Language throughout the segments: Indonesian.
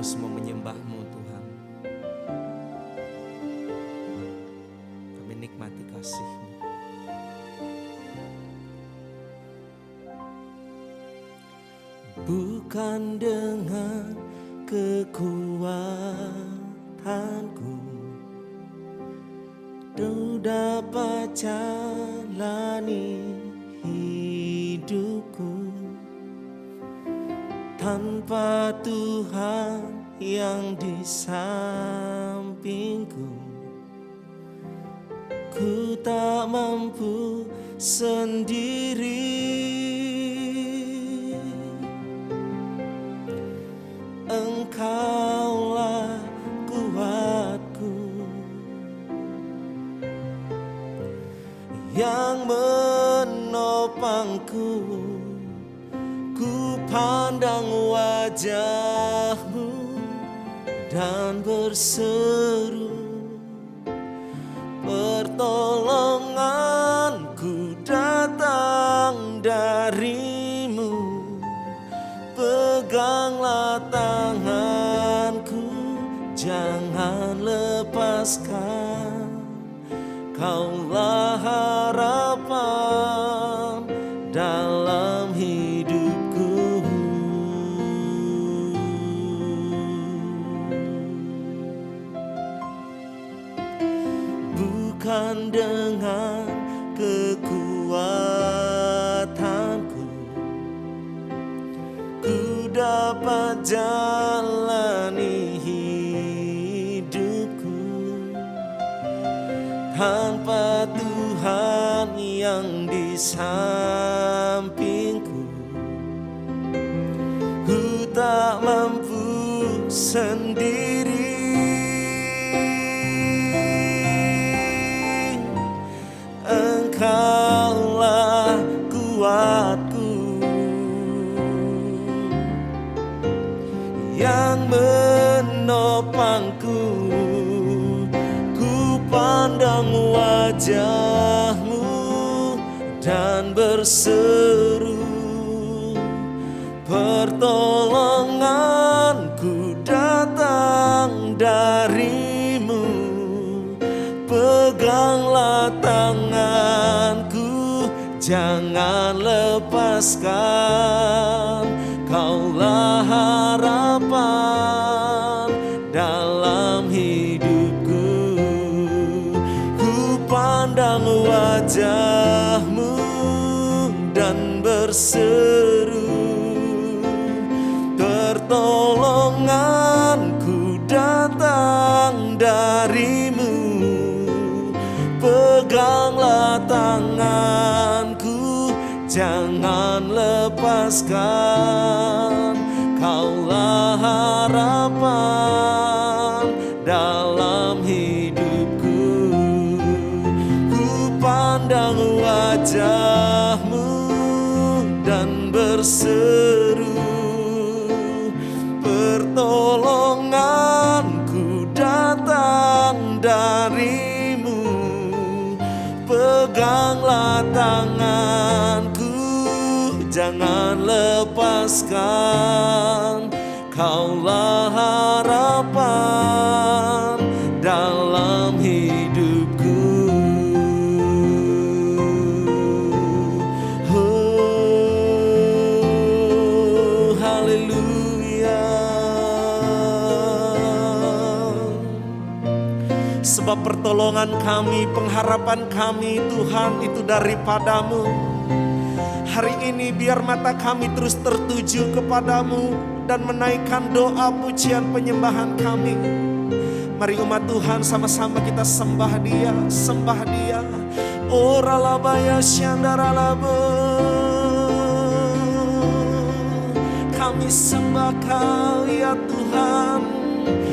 terus mau menyembah-Mu Tuhan. Kami nikmati kasih-Mu. Bukan dengan kekuatanku ku dapat jalani hidupku tanpa Tuhan yang di sampingku. Ku tak mampu sendiri. Engkaulah kuatku yang menopangku. Ku pandang wajah-Mu dan berseru, pertolonganku datang dari-Mu. Peganglah tanganku, jangan lepaskan. Kaulah harapan dalam hidupku. Bukan dengan kekuatanku ku dapat jalani hidupku tanpa Tuhan yang di sampingku. Ku tak mampu sendiri. Engkaulah kuatku yang menopangku. Ku pandang wajah-Mu dan berseru, pertolonganku datang dari-Mu. Peganglah tanganku, jangan lepaskan. Kaulah harapan dalam hidupku. Ku pandang wajah-Mu dan berseru, pertolonganku datang dari-Mu. Peganglah tanganku, jangan lepaskan. Kaulah harapan dalam hidupku. Ku pandang wajah-Mu dan berseru, pertolonganku datang dari-Mu. Peganglah tanganku, jangan lepaskan. Kaulah harapan dalam hidupku. Oh, haleluya. Sebab pertolongan kami, pengharapan kami Tuhan itu daripada-Mu. Hari ini biar mata kami terus tertuju kepadamu dan menaikkan doa, pujian, penyembahan kami. Mari umat Tuhan sama-sama kita sembah Dia, sembah Dia. Ora labaya syandara labo. Kami sembah Kau ya Tuhan,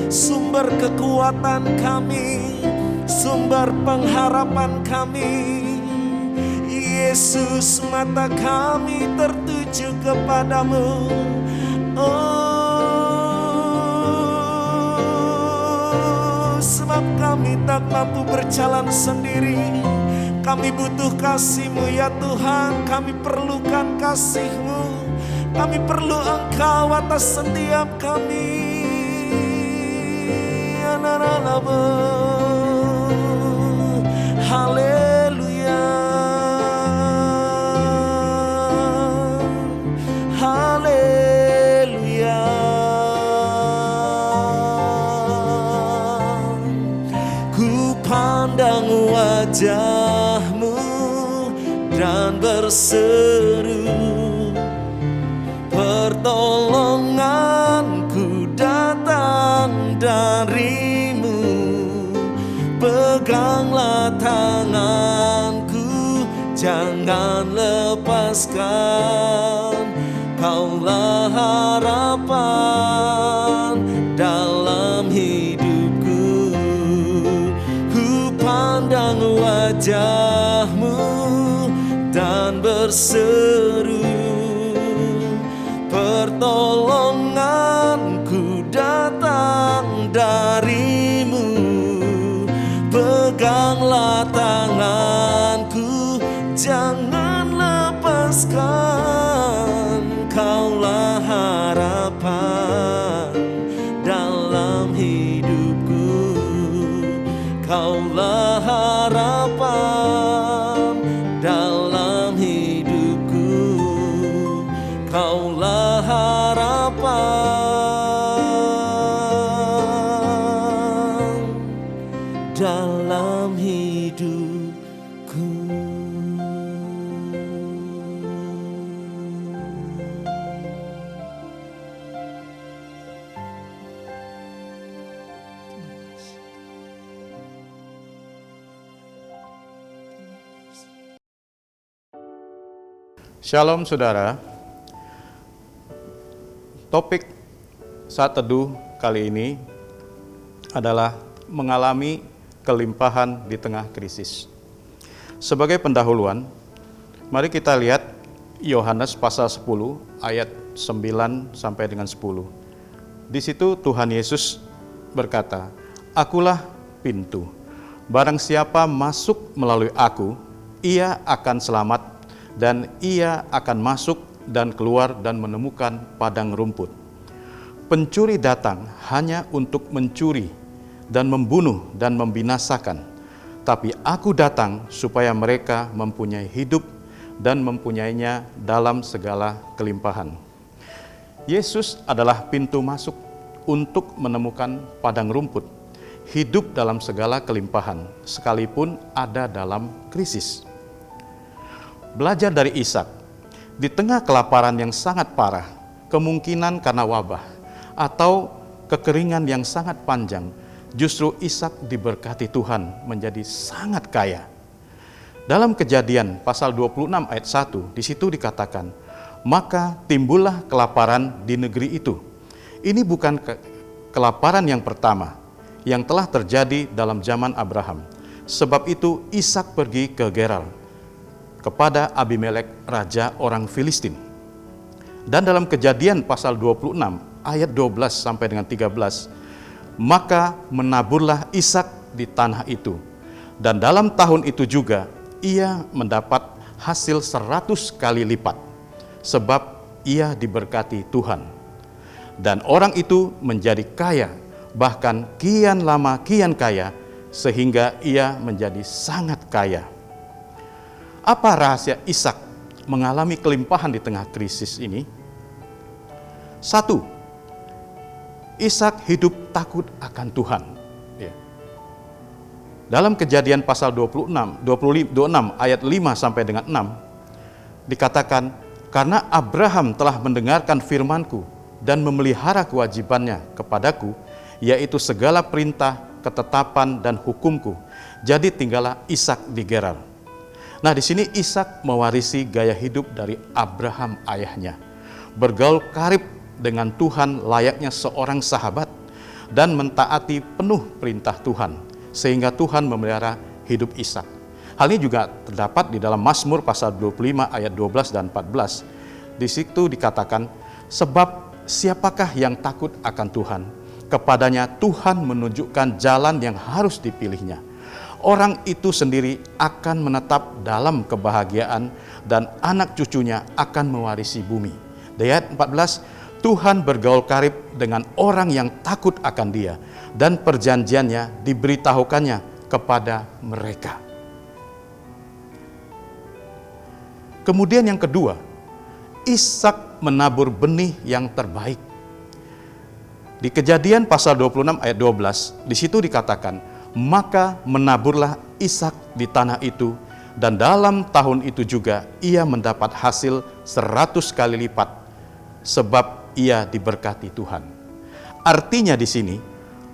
sumber kekuatan kami, sumber pengharapan kami. Yesus, mata kami tertuju kepadamu. Oh, sebab kami tak mampu berjalan sendiri. Kami butuh kasih-Mu ya Tuhan. Kami perlukan kasih-Mu. Kami perlu Engkau atas setiap kami. Haleluya, haleluya. Ku pandang wajah-Mu dan berseru, pertolonganku datang dari-Mu. Peganglah tanganku, jangan lepaskan. Kaulah harapan dalam hidupku. Ku pandang wajah-Mu dan berseru, pertolonganku datang dari-Mu. Peganglah tanganku, jangan lepaskan. Kaulah harapan dalam hidupku. Kaulah harapan dalam hidupku. Kaulah harapan dalam hidupku. Shalom saudara. Topik saat teduh kali ini adalah mengalami kelimpahan di tengah krisis. Sebagai pendahuluan, mari kita lihat Yohanes pasal 10 ayat 9 sampai dengan 10. Di situ Tuhan Yesus berkata, "Akulah pintu. Barang siapa masuk melalui aku, ia akan selamat, dan ia akan masuk dan keluar dan menemukan padang rumput. Pencuri datang hanya untuk mencuri dan membunuh dan membinasakan. Tapi aku datang supaya mereka mempunyai hidup dan mempunyainya dalam segala kelimpahan." Yesus adalah pintu masuk untuk menemukan padang rumput, hidup dalam segala kelimpahan, sekalipun ada dalam krisis. Belajar dari Ishak, di tengah kelaparan yang sangat parah, kemungkinan karena wabah, atau kekeringan yang sangat panjang, justru Ishak diberkati Tuhan menjadi sangat kaya. Dalam Kejadian pasal 26 ayat 1, di situ dikatakan, "Maka timbullah kelaparan di negeri itu." Ini bukan kelaparan yang pertama yang telah terjadi dalam zaman Abraham. Sebab itu Ishak pergi ke Gerar kepada Abimelek, raja orang Filistin. Dan dalam Kejadian pasal 26 ayat 12 sampai dengan 13, "Maka menaburlah Ishak di tanah itu, dan dalam tahun itu juga ia mendapat hasil 100 kali lipat, sebab ia diberkati Tuhan. Dan orang itu menjadi kaya, bahkan kian lama kian kaya, sehingga ia menjadi sangat kaya." Apa rahasia Ishak mengalami kelimpahan di tengah krisis ini? 1. Ishak hidup takut akan Tuhan. Dalam Kejadian pasal 26 ayat 5 sampai dengan 6 dikatakan, "Karena Abraham telah mendengarkan firman-Ku dan memelihara kewajibannya kepadaku, yaitu segala perintah, ketetapan dan hukum-Ku, jadi tinggallah Ishak di Gerar." Nah, di sini Ishak mewarisi gaya hidup dari Abraham ayahnya, bergaul karib dengan Tuhan layaknya seorang sahabat, dan mentaati penuh perintah Tuhan, sehingga Tuhan memelihara hidup Ishak. Hal ini juga terdapat di dalam Mazmur pasal 25 ayat 12 dan 14. Di situ dikatakan, "Sebab siapakah yang takut akan Tuhan? Kepadanya Tuhan menunjukkan jalan yang harus dipilihnya. Orang itu sendiri akan menetap dalam kebahagiaan, dan anak cucunya akan mewarisi bumi." Di ayat 14, Tuhan bergaul karib dengan orang yang takut akan Dia, dan perjanjiannya diberitahukannya kepada mereka. Kemudian yang kedua, Ishak menabur benih yang terbaik. Di Kejadian pasal 26 ayat 12, di situ dikatakan, maka menaburlah Ishak di tanah itu, dan dalam tahun itu juga ia mendapat hasil 100 kali lipat, sebab ia diberkati Tuhan. Artinya di sini,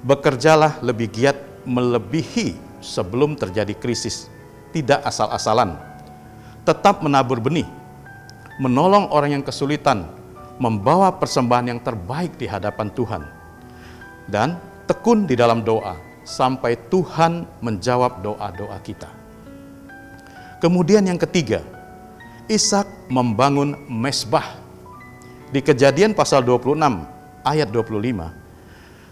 bekerjalah lebih giat melebihi sebelum terjadi krisis, tidak asal-asalan. Tetap menabur benih, menolong orang yang kesulitan, membawa persembahan yang terbaik di hadapan Tuhan, dan tekun di dalam doa sampai Tuhan menjawab doa-doa kita. Kemudian yang ketiga, Ishak membangun mezbah. Di Kejadian pasal 26 ayat 25,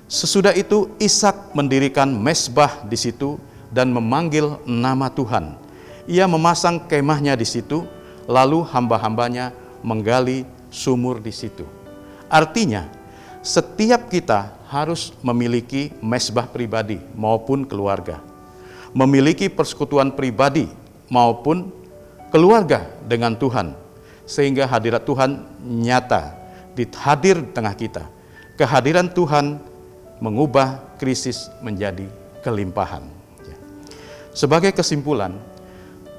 sesudah itu Ishak mendirikan mezbah di situ dan memanggil nama Tuhan. Ia memasang kemahnya di situ, lalu hamba-hambanya menggali sumur di situ. Artinya, setiap kita harus memiliki mezbah pribadi maupun keluarga, memiliki persekutuan pribadi maupun keluarga dengan Tuhan, sehingga hadirat Tuhan nyata hadir di tengah kita. Kehadiran Tuhan mengubah krisis menjadi kelimpahan. Sebagai kesimpulan,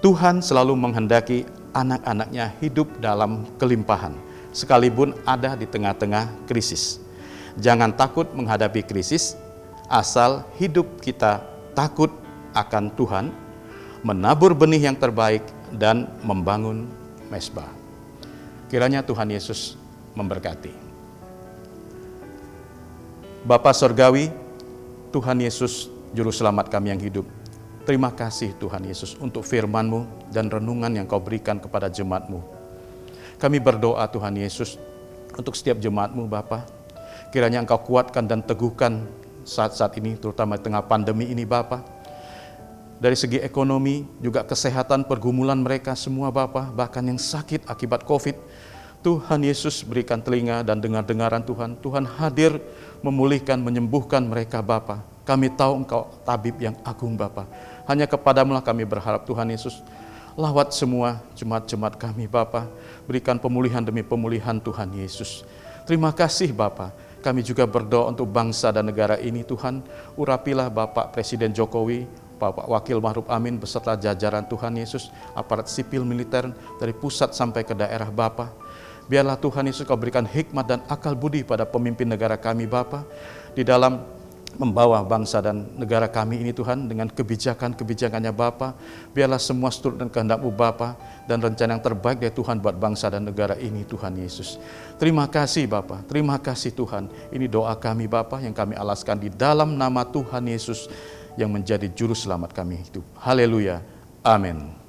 Tuhan selalu menghendaki anak-anaknya hidup dalam kelimpahan, sekalipun ada di tengah-tengah krisis. Jangan takut menghadapi krisis, asal hidup kita takut akan Tuhan, menabur benih yang terbaik, dan membangun mezbah. Kiranya Tuhan Yesus memberkati. Bapa Sorgawi, Tuhan Yesus, Juru Selamat kami yang hidup, terima kasih Tuhan Yesus untuk firman-Mu dan renungan yang Kau berikan kepada jemaat-Mu. Kami berdoa Tuhan Yesus untuk setiap jemaat-Mu Bapa. Kiranya Engkau kuatkan dan teguhkan saat-saat ini, terutama di tengah pandemi ini Bapa. Dari segi ekonomi, juga kesehatan, pergumulan mereka semua Bapa, bahkan yang sakit akibat COVID. Tuhan Yesus berikan telinga dan dengar-dengaran Tuhan. Tuhan hadir memulihkan, menyembuhkan mereka Bapa. Kami tahu Engkau tabib yang agung Bapa. Hanya kepadamu lah kami berharap Tuhan Yesus. Lawat semua jemaat-jemaat kami Bapa. Berikan pemulihan demi pemulihan Tuhan Yesus. Terima kasih Bapa. Kami juga berdoa untuk bangsa dan negara ini Tuhan. Urapilah Bapak Presiden Jokowi, Bapak Wakil Ma'ruf Amin beserta jajaran Tuhan Yesus, aparat sipil militer dari pusat sampai ke daerah Bapa. Biarlah Tuhan Yesus Kau berikan hikmat dan akal budi pada pemimpin negara kami Bapa, di dalam membawa bangsa dan negara kami ini Tuhan dengan kebijakan-kebijakannya Bapa. Biarlah semua seturut dan kehendak-Mu Bapa, dan rencana yang terbaik dari Tuhan buat bangsa dan negara ini Tuhan Yesus. Terima kasih Bapa, terima kasih Tuhan. Ini doa kami Bapa yang kami alaskan di dalam nama Tuhan Yesus yang menjadi Juru Selamat kami hidup. Haleluya, amin.